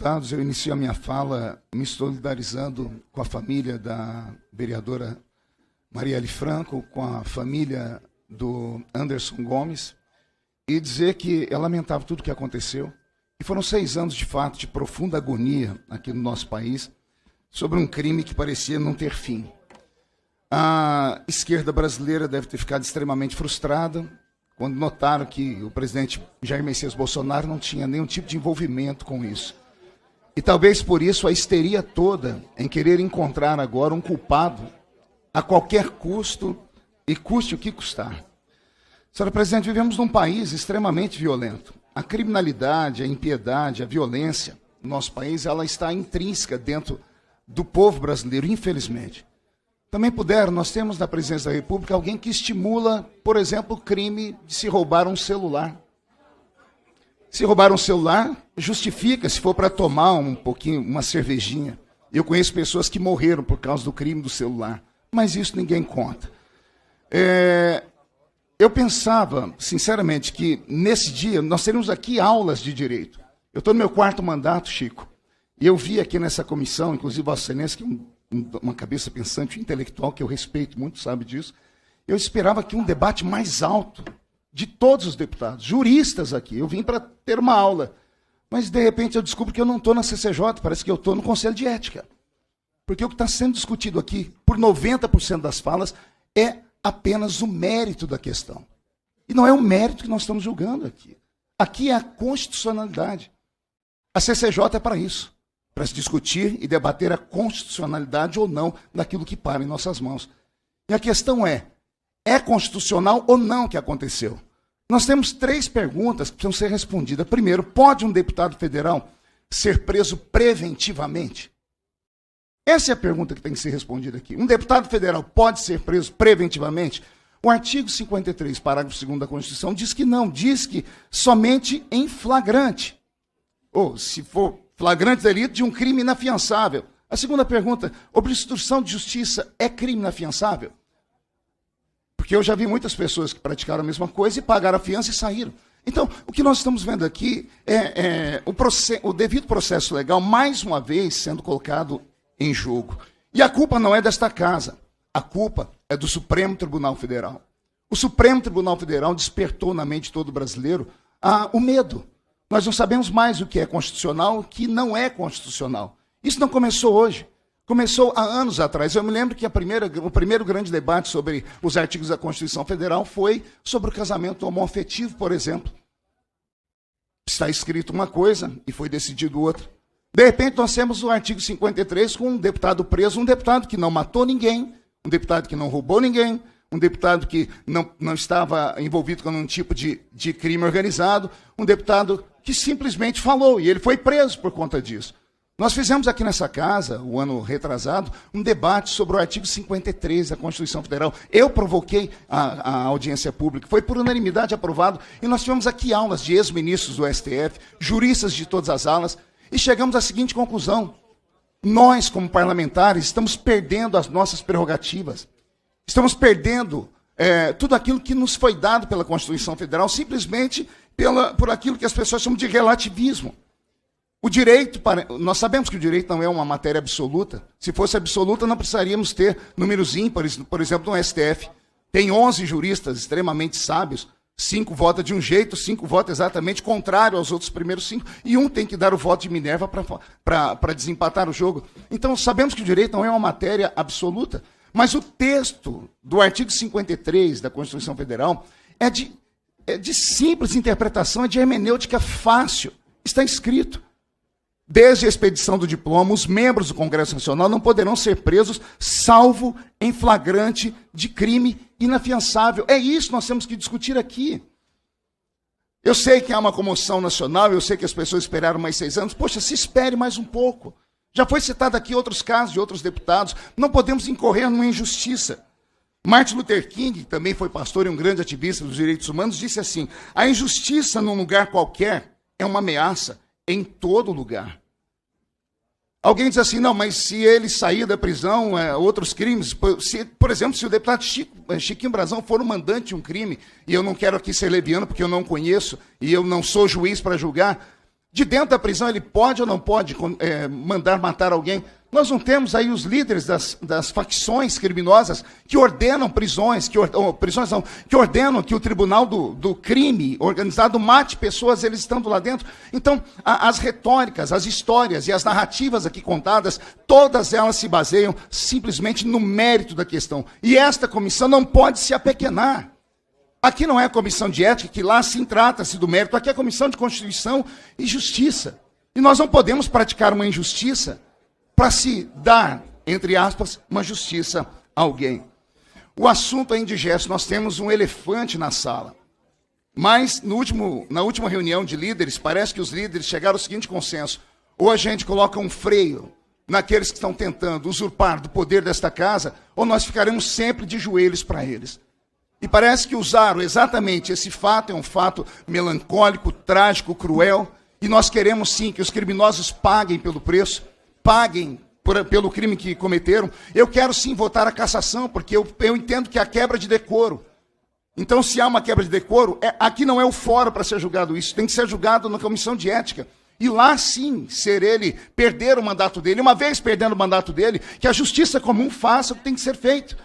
deputados, eu inicio a minha fala me solidarizando com a família da vereadora Marielle Franco, com a família do Anderson Gomes, e dizer que é lamentável tudo o que aconteceu. E foram 6 anos, de fato, de profunda agonia aqui no nosso país, sobre um crime que parecia não ter fim. A esquerda brasileira deve ter ficado extremamente frustrada quando notaram que o presidente Jair Messias Bolsonaro não tinha nenhum tipo de envolvimento com isso. E talvez por isso a histeria toda em querer encontrar agora um culpado a qualquer custo e custe o que custar. Senhora Presidente, vivemos num país extremamente violento. A criminalidade, a impiedade, a violência no nosso país, ela está intrínseca dentro do povo brasileiro, infelizmente. Também nós temos na presidência da República alguém que estimula, por exemplo, o crime de se roubar um celular. Se roubar um celular, justifica, se for para tomar um pouquinho, uma cervejinha. Eu conheço pessoas que morreram por causa do crime do celular, mas isso ninguém conta. Eu pensava, sinceramente, que nesse dia nós teríamos aqui aulas de direito. Eu estou no meu 4º mandato, Chico, e eu vi aqui nessa comissão, inclusive Vossa Excelência, que uma cabeça pensante intelectual, que eu respeito muito, sabe disso, eu esperava aqui um debate mais alto de todos os deputados, juristas aqui. Eu vim para ter uma aula, mas de repente eu descubro que eu não estou na CCJ, parece que eu estou no Conselho de Ética. Porque o que está sendo discutido aqui, por 90% das falas, é apenas o mérito da questão. E não é o mérito que nós estamos julgando aqui. Aqui é a constitucionalidade. A CCJ é para isso, para se discutir e debater a constitucionalidade ou não daquilo que para em nossas mãos. E a questão é constitucional ou não o que aconteceu? Nós temos 3 perguntas que precisam ser respondidas. Primeiro, pode um deputado federal ser preso preventivamente? Essa é a pergunta que tem que ser respondida aqui. Um deputado federal pode ser preso preventivamente? O artigo 53, parágrafo 2º da Constituição, diz que não, diz que somente em flagrante. Ou, se for flagrante delito de um crime inafiançável. A segunda pergunta, obstrução de justiça é crime inafiançável? Porque eu já vi muitas pessoas que praticaram a mesma coisa e pagaram a fiança e saíram. Então, o que nós estamos vendo aqui é o devido processo legal, mais uma vez, sendo colocado em jogo. E a culpa não é desta casa. A culpa é do Supremo Tribunal Federal. O Supremo Tribunal Federal despertou na mente de todo brasileiro o medo. Nós não sabemos mais o que é constitucional e o que não é constitucional. Isso não começou hoje. Começou há anos atrás. Eu me lembro que o primeiro grande debate sobre os artigos da Constituição Federal foi sobre o casamento homoafetivo, por exemplo. Está escrito uma coisa e foi decidido outra. De repente, nós temos o artigo 53 com um deputado preso, um deputado que não matou ninguém, um deputado que não roubou ninguém, um deputado que não estava envolvido com nenhum tipo de crime organizado, um deputado que simplesmente falou, e ele foi preso por conta disso. Nós fizemos aqui nessa casa, o ano retrasado, um debate sobre o artigo 53 da Constituição Federal. Eu provoquei a audiência pública, foi por unanimidade aprovado, e nós tivemos aqui aulas de ex-ministros do STF, juristas de todas as alas, e chegamos à seguinte conclusão: nós, como parlamentares, estamos perdendo as nossas prerrogativas, estamos perdendo tudo aquilo que nos foi dado pela Constituição Federal, simplesmente por aquilo que as pessoas chamam de relativismo. O direito, nós sabemos que o direito não é uma matéria absoluta. Se fosse absoluta, não precisaríamos ter números ímpares, por exemplo, no STF. Tem 11 juristas extremamente sábios, 5 votam de um jeito, 5 votam exatamente contrário aos outros primeiros 5, e um tem que dar o voto de Minerva para desempatar o jogo. Então, sabemos que o direito não é uma matéria absoluta, mas o texto do artigo 53 da Constituição Federal é de simples interpretação, é de hermenêutica fácil. Está escrito: desde a expedição do diploma, os membros do Congresso Nacional não poderão ser presos, salvo em flagrante de crime inafiançável. É isso que nós temos que discutir aqui. Eu sei que há uma comoção nacional, eu sei que as pessoas esperaram mais 6 anos. Poxa, se espere mais um pouco. Já foi citado aqui outros casos de outros deputados. Não podemos incorrer numa injustiça. Martin Luther King, que também foi pastor e um grande ativista dos direitos humanos, disse assim: a injustiça num lugar qualquer é uma ameaça em todo lugar. Alguém diz assim: não, mas se ele sair da prisão, outros crimes, por exemplo, se o deputado Chiquinho Brazão for o mandante de um crime, e eu não quero aqui ser leviano porque eu não conheço, e eu não sou juiz para julgar, De dentro da prisão ele pode ou não pode mandar matar alguém? Nós não temos aí os líderes das facções criminosas que ordenam prisões, que ordenam que o tribunal do crime organizado mate pessoas, eles estando lá dentro. Então, as retóricas, as histórias e as narrativas aqui contadas, todas elas se baseiam simplesmente no mérito da questão. E esta comissão não pode se apequenar. Aqui não é a comissão de ética, que lá sim trata-se do mérito, aqui é a comissão de Constituição e Justiça. E nós não podemos praticar uma injustiça para se dar, entre aspas, uma justiça a alguém. O assunto é indigesto, nós temos um elefante na sala. Mas na última reunião de líderes, parece que os líderes chegaram ao seguinte consenso: ou a gente coloca um freio naqueles que estão tentando usurpar do poder desta casa, ou nós ficaremos sempre de joelhos para eles. E parece que usaram exatamente esse fato, é um fato melancólico, trágico, cruel, e nós queremos sim que os criminosos paguem pelo preço, paguem pelo crime que cometeram. Eu quero sim votar a cassação, porque eu entendo que há quebra de decoro. Então, se há uma quebra de decoro, aqui não é o fórum para ser julgado isso, tem que ser julgado na comissão de ética. E lá sim, ser ele perder o mandato dele, uma vez perdendo o mandato dele, que a justiça comum faça o que tem que ser feito.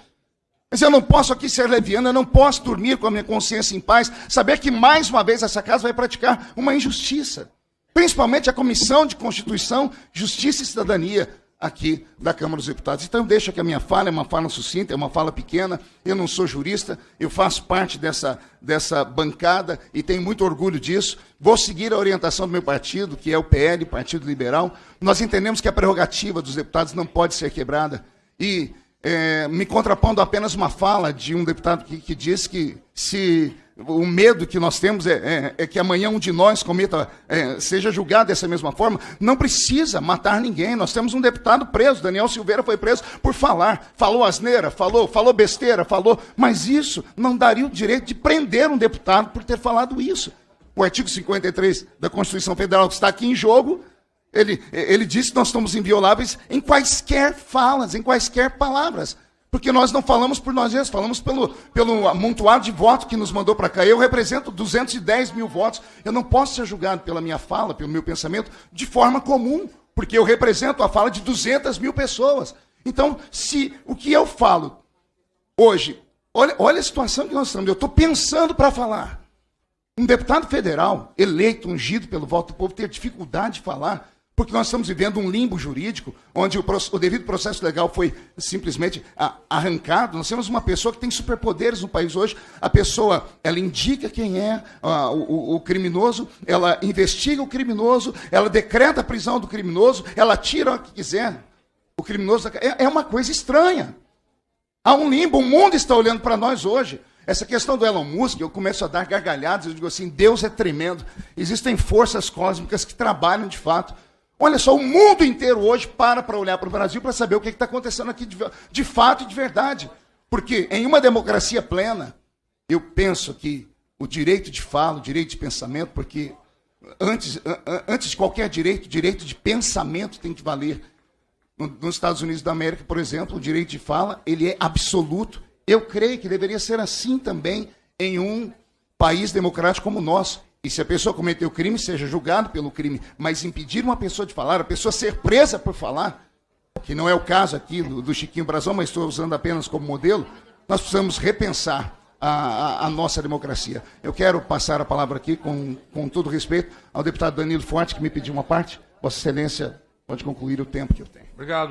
Mas eu não posso aqui ser leviano, eu não posso dormir com a minha consciência em paz, saber que mais uma vez essa casa vai praticar uma injustiça. Principalmente a Comissão de Constituição, Justiça e Cidadania aqui da Câmara dos Deputados. Então, deixa que a minha fala é uma fala sucinta, é uma fala pequena. Eu não sou jurista, eu faço parte dessa bancada e tenho muito orgulho disso. Vou seguir a orientação do meu partido, que é o PL, Partido Liberal. Nós entendemos que a prerrogativa dos deputados não pode ser quebrada. E me contrapondo a apenas uma fala de um deputado que diz que se o medo que nós temos é que amanhã um de nós seja julgado dessa mesma forma. Não precisa matar ninguém. Nós temos um deputado preso, Daniel Silveira foi preso por falar. Falou asneira, falou besteira, mas isso não daria o direito de prender um deputado por ter falado isso. O artigo 53 da Constituição Federal, que está aqui em jogo, ele diz que nós estamos invioláveis em quaisquer falas, em quaisquer palavras. Porque nós não falamos por nós mesmos, falamos pelo amontoado de votos que nos mandou para cá. Eu represento 210 mil votos. Eu não posso ser julgado pela minha fala, pelo meu pensamento, de forma comum, porque eu represento a fala de 200 mil pessoas. Então, se o que eu falo hoje, olha a situação que nós estamos, eu estou pensando para falar. Um deputado federal, eleito, ungido pelo voto do povo, ter dificuldade de falar, porque nós estamos vivendo um limbo jurídico, onde o devido processo legal foi simplesmente arrancado. Nós temos uma pessoa que tem superpoderes no país hoje. A pessoa, ela indica quem é o criminoso, ela investiga o criminoso, ela decreta a prisão do criminoso, ela tira o que quiser. O criminoso é uma coisa estranha. Há um limbo, o mundo está olhando para nós hoje. Essa questão do Elon Musk, eu começo a dar gargalhadas, eu digo assim, Deus é tremendo. Existem forças cósmicas que trabalham de fato. Olha só, o mundo inteiro hoje para olhar para o Brasil para saber o que está acontecendo aqui de fato e de verdade. Porque em uma democracia plena, eu penso que o direito de fala, o direito de pensamento, porque antes de qualquer direito, o direito de pensamento tem que valer. Nos Estados Unidos da América, por exemplo, o direito de fala ele é absoluto. Eu creio que deveria ser assim também em um país democrático como o nosso. E se a pessoa cometeu crime, seja julgado pelo crime. Mas impedir uma pessoa de falar, a pessoa ser presa por falar, que não é o caso aqui do Chiquinho Brazão, mas estou usando apenas como modelo, nós precisamos repensar a nossa democracia. Eu quero passar a palavra aqui, com todo respeito, ao deputado Danilo Forte, que me pediu uma parte. Vossa Excelência pode concluir o tempo que eu tenho. Obrigado.